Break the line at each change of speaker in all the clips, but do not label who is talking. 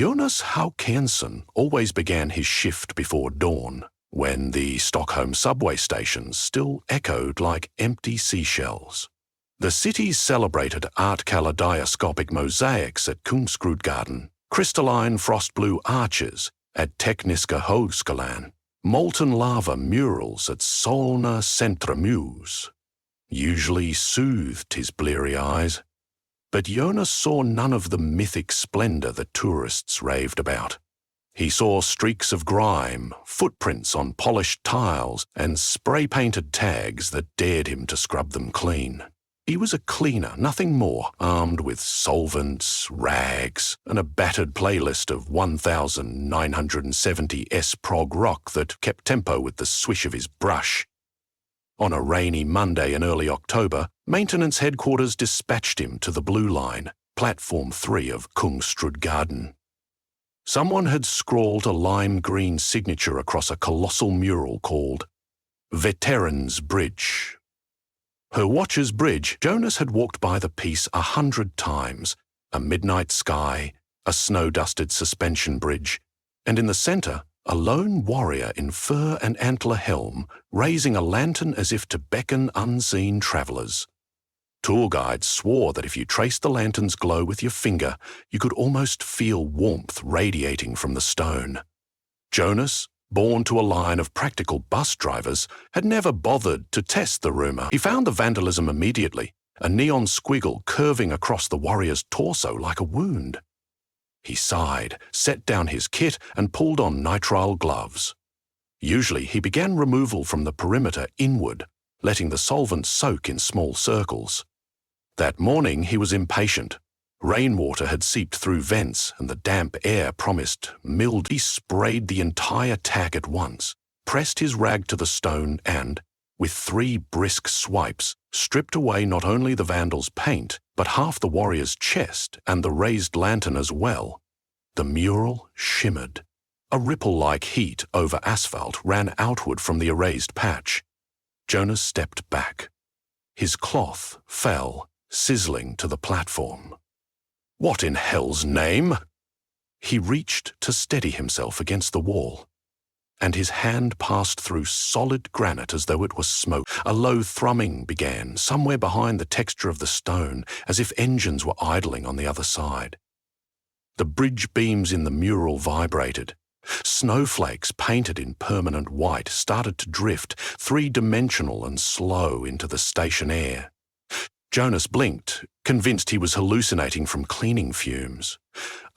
Jonas Haukensen always began his shift before dawn, when the Stockholm subway stations still echoed like empty seashells. The city's celebrated art kaleidoscopic mosaics at Kungsgrudsgatan, crystalline frost-blue arches at Tekniska Högskolan, molten lava murals at Solna Centrumhus usually soothed his bleary eyes. But Jonas saw none of the mythic splendor that tourists raved about. He saw streaks of grime, footprints on polished tiles, and spray-painted tags that dared him to scrub them clean. He was a cleaner, nothing more, armed with solvents, rags, and a battered playlist of 1970 S-prog rock that kept tempo with the swish of his brush. On a rainy Monday in early October, maintenance headquarters dispatched him to the Blue Line, platform 3 of Kungsgrudsgatan. Someone had scrawled a lime green signature across a colossal mural called Veterans Bridge. Her watcher's bridge, Jonas had walked by the piece 100 times, a midnight sky, a snow-dusted suspension bridge, and in the center, a lone warrior in fur and antler helm, raising a lantern as if to beckon unseen travelers. Tour guides swore that if you traced the lantern's glow with your finger, you could almost feel warmth radiating from the stone. Jonas, born to a line of practical bus drivers, had never bothered to test the rumor. He found the vandalism immediately, a neon squiggle curving across the warrior's torso like a wound. He sighed, set down his kit, and pulled on nitrile gloves. Usually he began removal from the perimeter inward, letting the solvent soak in small circles. That morning he was impatient. Rainwater had seeped through vents, and the damp air promised mildew. He sprayed the entire tag at once, pressed his rag to the stone and, with 3 brisk swipes, stripped away not only the vandal's paint, but half the warrior's chest and the raised lantern as well. The mural shimmered. A ripple-like heat over asphalt ran outward from the erased patch. Jonas stepped back. His cloth fell, sizzling to the platform. What in hell's name? He reached to steady himself against the wall, and his hand passed through solid granite as though it was smoke. A low thrumming began somewhere behind the texture of the stone, as if engines were idling on the other side. The bridge beams in the mural vibrated. Snowflakes painted in permanent white started to drift, 3-dimensional and slow, into the station air. Jonas blinked, convinced he was hallucinating from cleaning fumes.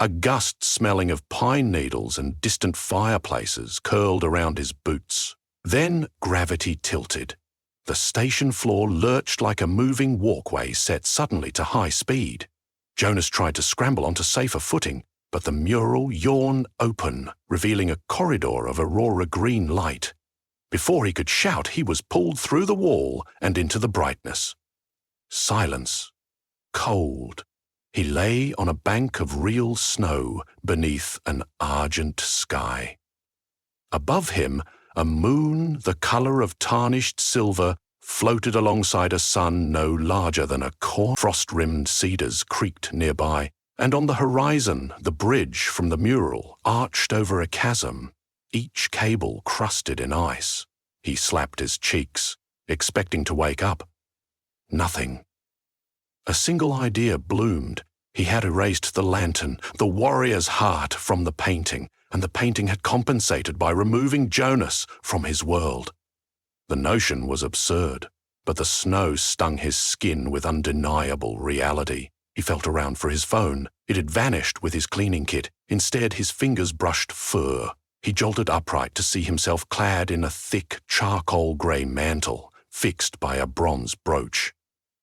A gust smelling of pine needles and distant fireplaces curled around his boots. Then gravity tilted. The station floor lurched like a moving walkway set suddenly to high speed. Jonas tried to scramble onto safer footing, but the mural yawned open, revealing a corridor of aurora green light. Before he could shout, he was pulled through the wall and into the brightness. Silence. Cold. He lay on a bank of real snow beneath an argent sky. Above him, a moon the color of tarnished silver floated alongside a sun no larger than a corn. Frost-rimmed cedars creaked nearby, and on the horizon, the bridge from the mural arched over a chasm, each cable crusted in ice. He slapped his cheeks, expecting to wake up. Nothing. A single idea bloomed. He had erased the lantern, the warrior's heart, from the painting, and the painting had compensated by removing Jonas from his world. The notion was absurd, but the snow stung his skin with undeniable reality. He felt around for his phone. It had vanished with his cleaning kit. Instead, his fingers brushed fur. He jolted upright to see himself clad in a thick charcoal-grey mantle, fixed by a bronze brooch.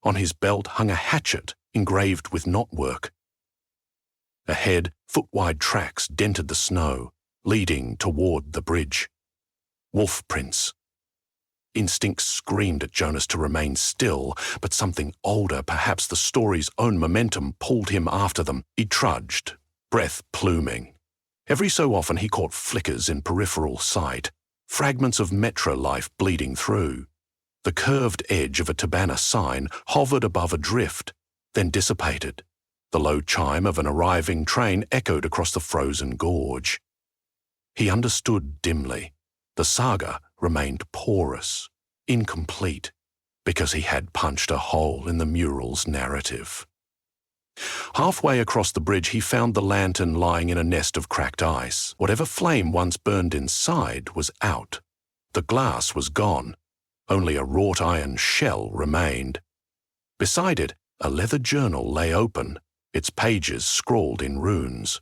On his belt hung a hatchet engraved with knotwork. Ahead, foot-wide tracks dented the snow, leading toward the bridge. Wolf prints. Instinct screamed at Jonas to remain still, but something older, perhaps the story's own momentum, pulled him after them. He trudged, breath pluming. Every so often he caught flickers in peripheral sight, fragments of metro life bleeding through. The curved edge of a Tabana sign hovered above a drift, then dissipated. The low chime of an arriving train echoed across the frozen gorge. He understood dimly. The saga remained porous, incomplete, because he had punched a hole in the mural's narrative. Halfway across the bridge, he found the lantern lying in a nest of cracked ice. Whatever flame once burned inside was out. The glass was gone. Only a wrought iron shell remained. Beside it, a leather journal lay open, its pages scrawled in runes.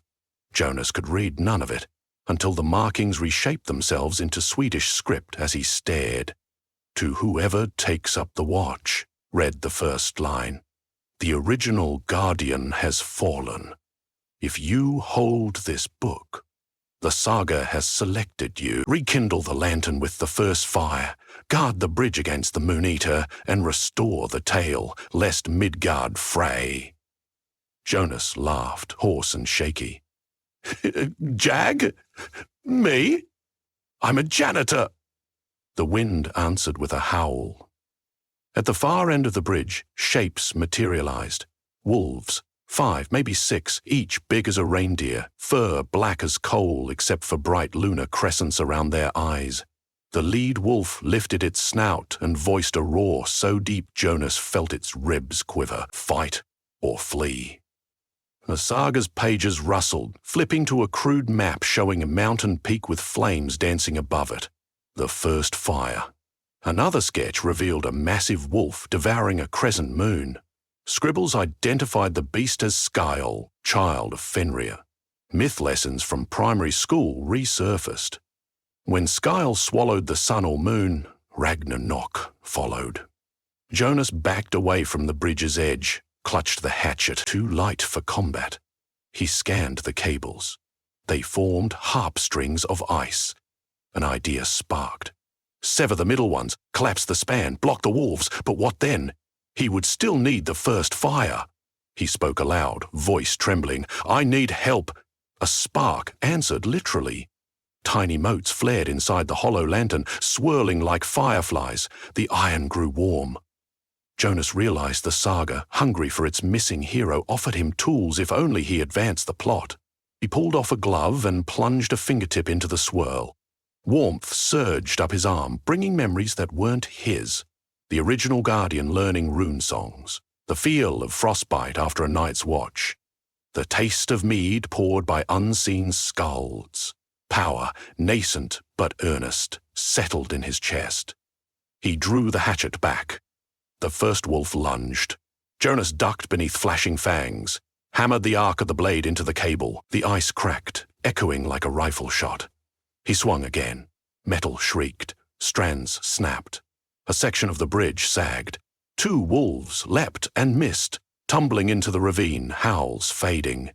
Jonas could read none of it, until the markings reshaped themselves into Swedish script as he stared. "To whoever takes up the watch," read the first line. "The original guardian has fallen. If you hold this book, the saga has selected you. Rekindle the lantern with the first fire, guard the bridge against the Moon-Eater, and restore the tale, lest Midgard fray." Jonas laughed, hoarse and shaky. "Jag? Me? I'm a janitor." The wind answered with a howl. At the far end of the bridge, shapes materialized. Wolves, 5, maybe 6, each big as a reindeer, fur black as coal except for bright lunar crescents around their eyes. The lead wolf lifted its snout and voiced a roar so deep Jonas felt its ribs quiver. Fight or flee. The saga's pages rustled, flipping to a crude map showing a mountain peak with flames dancing above it. The first fire. Another sketch revealed a massive wolf devouring a crescent moon. Scribbles identified the beast as Skyle, child of Fenrir. Myth lessons from primary school resurfaced. When Skyle swallowed the sun or moon, Ragnarok followed. Jonas backed away from the bridge's edge, clutched the hatchet, too light for combat. He scanned the cables. They formed harp strings of ice. An idea sparked. Sever the middle ones, collapse the span, block the wolves, but what then? He would still need the first fire. He spoke aloud, voice trembling. "I need help." A spark answered literally. Tiny motes flared inside the hollow lantern, swirling like fireflies. The iron grew warm. Jonas realized the saga, hungry for its missing hero, offered him tools if only he advanced the plot. He pulled off a glove and plunged a fingertip into the swirl. Warmth surged up his arm, bringing memories that weren't his. The original guardian learning rune songs. The feel of frostbite after a night's watch. The taste of mead poured by unseen skalds. Power, nascent but earnest, settled in his chest. He drew the hatchet back. The first wolf lunged. Jonas ducked beneath flashing fangs, hammered the arc of the blade into the cable. The ice cracked, echoing like a rifle shot. He swung again. Metal shrieked. Strands snapped. A section of the bridge sagged. 2 wolves leapt and missed, tumbling into the ravine, howls fading.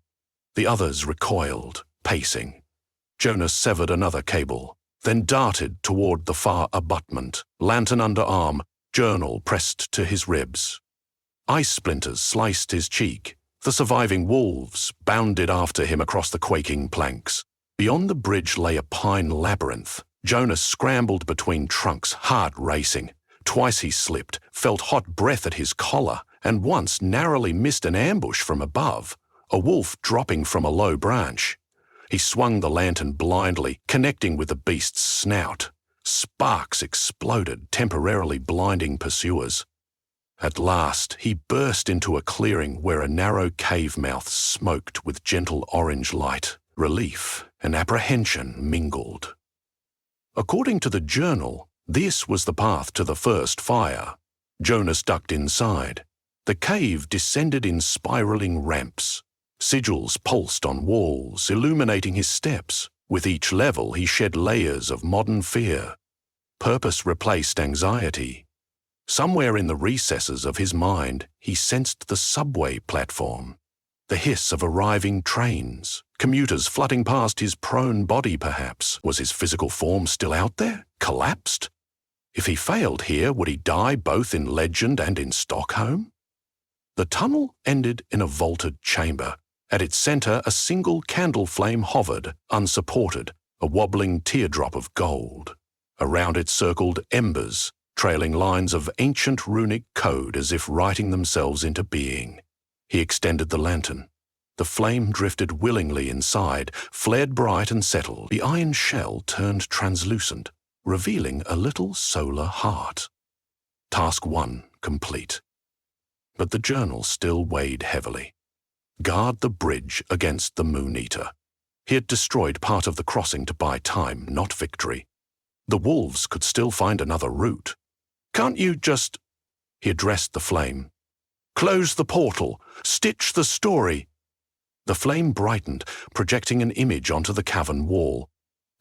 The others recoiled, pacing. Jonas severed another cable, then darted toward the far abutment, lantern under arm, journal pressed to his ribs. Ice splinters sliced his cheek. The surviving wolves bounded after him across the quaking planks. Beyond the bridge lay a pine labyrinth. Jonas scrambled between trunks, heart racing. Twice he slipped, felt hot breath at his collar, and once narrowly missed an ambush from above, a wolf dropping from a low branch. He swung the lantern blindly, connecting with the beast's snout. Sparks exploded, temporarily blinding pursuers. At last, he burst into a clearing where a narrow cave mouth smoked with gentle orange light. Relief and apprehension mingled. According to the journal, this was the path to the first fire. Jonas ducked inside. The cave descended in spiraling ramps. Sigils pulsed on walls, illuminating his steps. With each level, he shed layers of modern fear. Purpose replaced anxiety. Somewhere in the recesses of his mind, he sensed the subway platform. The hiss of arriving trains. Commuters flooding past his prone body, perhaps. Was his physical form still out there? Collapsed? If he failed here, would he die both in legend and in Stockholm? The tunnel ended in a vaulted chamber. At its center, a single candle flame hovered, unsupported, a wobbling teardrop of gold. Around it circled embers, trailing lines of ancient runic code as if writing themselves into being. He extended the lantern. The flame drifted willingly inside, flared bright and settled. The iron shell turned translucent, revealing a little solar heart. Task 1 complete. But the journal still weighed heavily. Guard the bridge against the Moon Eater. He had destroyed part of the crossing to buy time, not victory. The wolves could still find another route. Can't you just... He addressed the flame. Close the portal. Stitch the story. The flame brightened, projecting an image onto the cavern wall.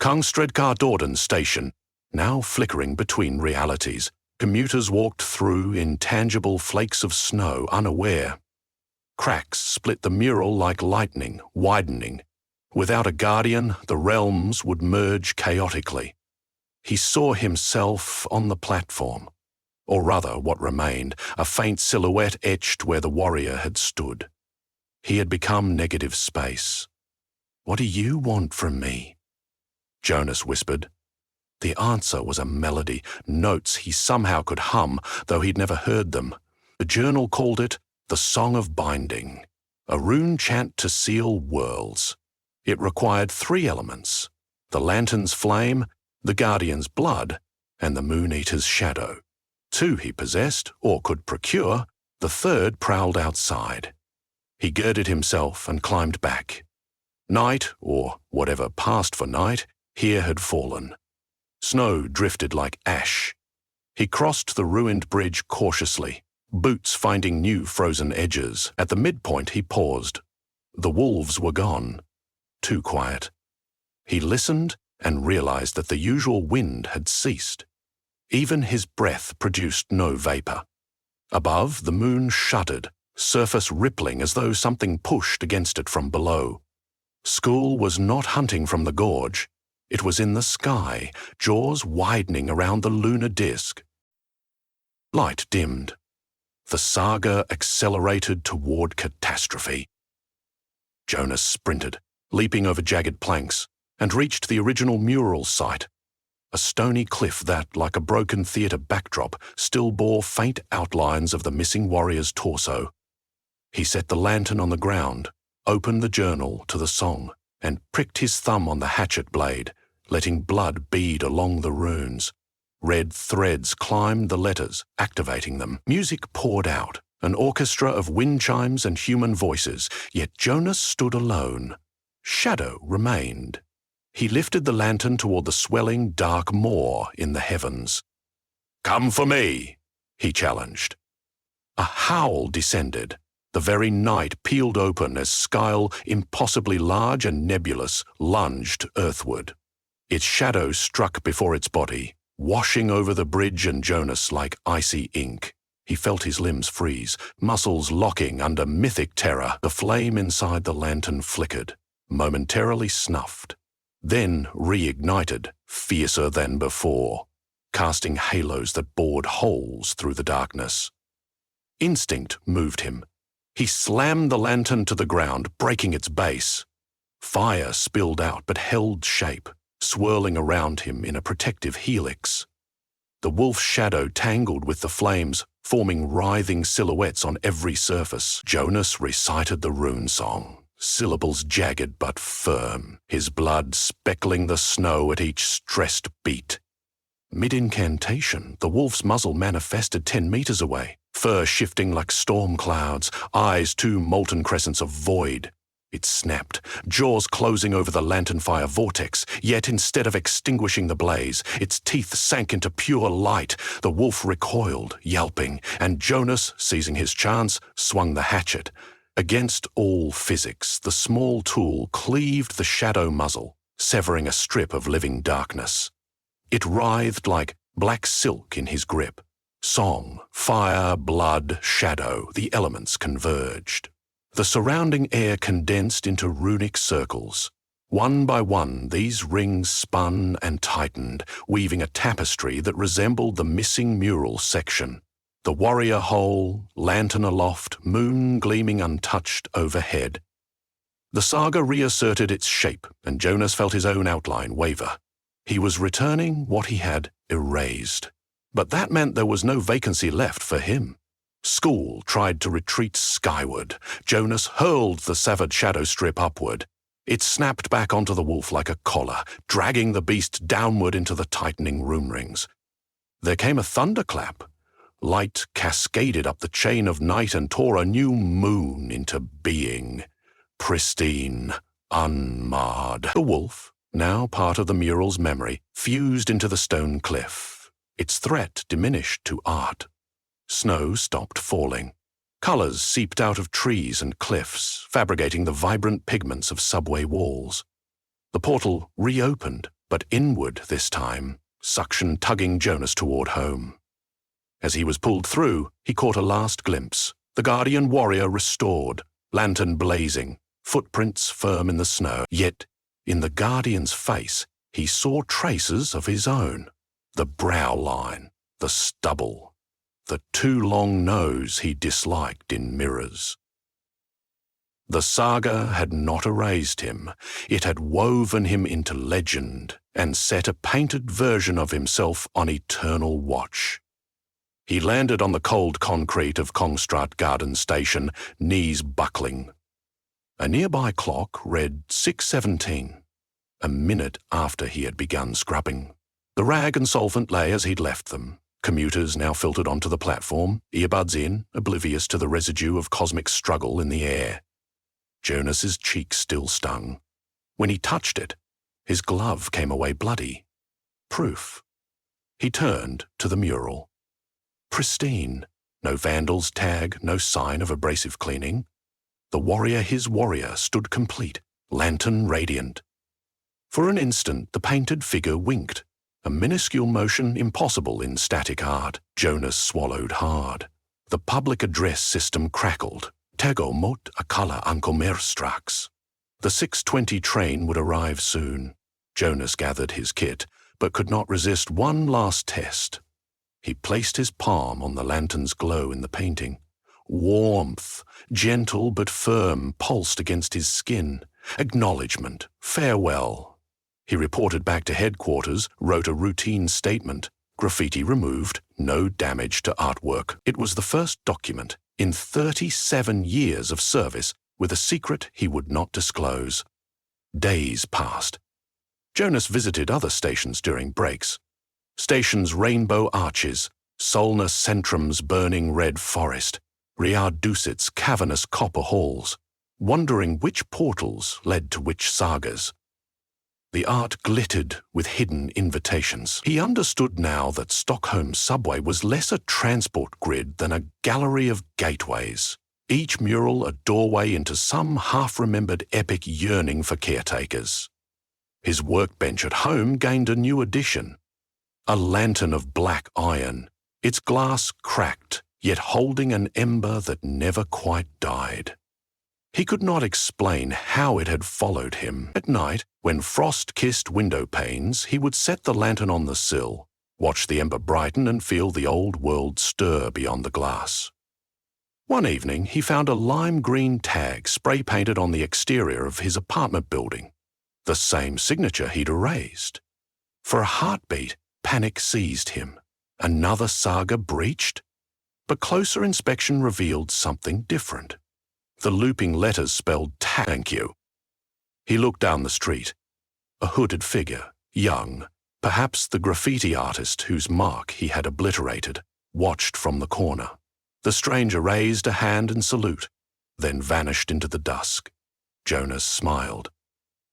Kungstredkar Dorden Station, now flickering between realities. Commuters walked through intangible flakes of snow, unaware. Cracks split the mural like lightning, widening. Without a guardian, the realms would merge chaotically. He saw himself on the platform. Or rather, what remained, a faint silhouette etched where the warrior had stood. He had become negative space. What do you want from me? Jonas whispered. The answer was a melody, notes he somehow could hum, though he'd never heard them. The journal called it the Song of Binding, a rune chant to seal worlds. It required 3 elements, the lantern's flame, the guardian's blood, and the Moon-Eater's shadow. 2 he possessed, or could procure, the 3rd prowled outside. He girded himself and climbed back. Night, or whatever passed for night, here had fallen. Snow drifted like ash. He crossed the ruined bridge cautiously, boots finding new frozen edges. At the midpoint he paused. The wolves were gone. Too quiet. He listened and realized that the usual wind had ceased. Even his breath produced no vapor. Above, the moon shuddered, surface rippling as though something pushed against it from below. School was not hunting from the gorge. It was in the sky, jaws widening around the lunar disk. Light dimmed. The Saga accelerated toward catastrophe. Jonas sprinted, leaping over jagged planks, and reached the original Mural site, a stony cliff that, like a broken theatre backdrop, still bore faint outlines of the missing warrior's torso. He set the lantern on the ground, opened the journal to the song, and pricked his thumb on the hatchet blade, letting blood bead along the runes. Red threads climbed the letters, activating them. Music poured out, an orchestra of wind chimes and human voices, yet Jonas stood alone. Shadow remained. He lifted the lantern toward the swelling, dark moor in the heavens. "Come for me," he challenged. A howl descended. The very night peeled open as Skyle, impossibly large and nebulous, lunged earthward. Its shadow struck before its body, washing over the bridge and Jonas like icy ink. He felt his limbs freeze, muscles locking under mythic terror. The flame inside the lantern flickered, momentarily snuffed, then reignited, fiercer than before, casting halos that bored holes through the darkness. Instinct moved him. He slammed the lantern to the ground, breaking its base. Fire spilled out but held shape, swirling around him in a protective helix. The wolf's shadow tangled with the flames, forming writhing silhouettes on every surface. Jonas recited the rune song, syllables jagged but firm, his blood speckling the snow at each stressed beat. Mid-incantation, the wolf's muzzle manifested 10 meters away, fur shifting like storm clouds, eyes 2 molten crescents of void. It snapped, jaws closing over the lantern fire vortex, yet instead of extinguishing the blaze, its teeth sank into pure light. The wolf recoiled, yelping, and Jonas, seizing his chance, swung the hatchet. Against all physics, the small tool cleaved the shadow muzzle, severing a strip of living darkness. It writhed like black silk in his grip. Song, fire, blood, shadow, the elements converged. The surrounding air condensed into runic circles. One by one, these rings spun and tightened, weaving a tapestry that resembled the missing mural section. The warrior whole, lantern aloft, moon gleaming untouched overhead. The Saga reasserted its shape, and Jonas felt his own outline waver. He was returning what he had erased. But that meant there was no vacancy left for him. School tried to retreat skyward. Jonas hurled the severed shadow strip upward. It snapped back onto the wolf like a collar, dragging the beast downward into the tightening room rings. There came a thunderclap. Light cascaded up the chain of night and tore a new moon into being. Pristine, unmarred. The wolf, now part of the mural's memory, fused into the stone cliff. Its threat diminished to art. Snow stopped falling. Colors seeped out of trees and cliffs, fabricating the vibrant pigments of subway walls. The portal reopened, but inward this time, suction tugging Jonas toward home. As he was pulled through, he caught a last glimpse. The guardian warrior restored, lantern blazing, footprints firm in the snow. Yet, in the guardian's face, he saw traces of his own. The brow line, the stubble, the too long nose he disliked in mirrors. The saga had not erased him. It had woven him into legend and set a painted version of himself on eternal watch. He landed on the cold concrete of Kongstraat Garden Station, knees buckling. A nearby clock read 6:17, a minute after he had begun scrubbing. The rag and solvent lay as he'd left them. Commuters now filtered onto the platform, earbuds in, oblivious to the residue of cosmic struggle in the air. Jonas's cheek still stung. When he touched it, his glove came away bloody. Proof. He turned to the mural. Pristine. No vandal's tag, no sign of abrasive cleaning. The warrior, his warrior, stood complete, lantern radiant. For an instant, the painted figure winked, a minuscule motion impossible in static art. Jonas swallowed hard. The public address system crackled. Tego mot akala ankomer straks. The 6:20 train would arrive soon. Jonas gathered his kit, but could not resist one last test. He placed his palm on the lantern's glow in the painting. Warmth, gentle but firm, pulsed against his skin. Acknowledgement, farewell. He reported back to headquarters, wrote a routine statement. Graffiti removed, no damage to artwork. It was the first document in 37 years of service with a secret he would not disclose. Days passed. Jonas visited other stations during breaks. Station's rainbow arches, Solna Centrum's burning red forest, Riardusit's cavernous copper halls, wondering which portals led to which sagas. The art glittered with hidden invitations. He understood now that Stockholm's subway was less a transport grid than a gallery of gateways, each mural a doorway into some half-remembered epic yearning for caretakers. His workbench at home gained a new addition. A lantern of black iron, its glass cracked, yet holding an ember that never quite died. He could not explain how it had followed him. At night, when frost-kissed window panes, he would set the lantern on the sill, watch the ember brighten and feel the old world stir beyond the glass. One evening, he found a lime green tag spray-painted on the exterior of his apartment building, the same signature he'd erased. For a heartbeat, panic seized him. Another saga breached? But closer inspection revealed something different. The looping letters spelled "thank you." He looked down the street. A hooded figure, young, perhaps the graffiti artist whose mark he had obliterated, watched from the corner. The stranger raised a hand in salute, then vanished into the dusk. Jonas smiled.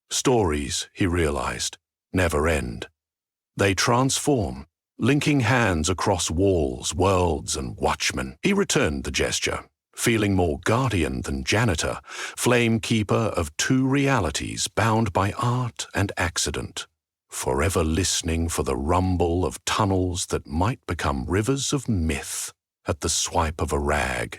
Stories, he realized, never end. They transform, linking hands across walls, worlds, and watchmen. He returned the gesture, feeling more guardian than janitor, flame keeper of two realities bound by art and accident, forever listening for the rumble of tunnels that might become rivers of myth at the swipe of a rag.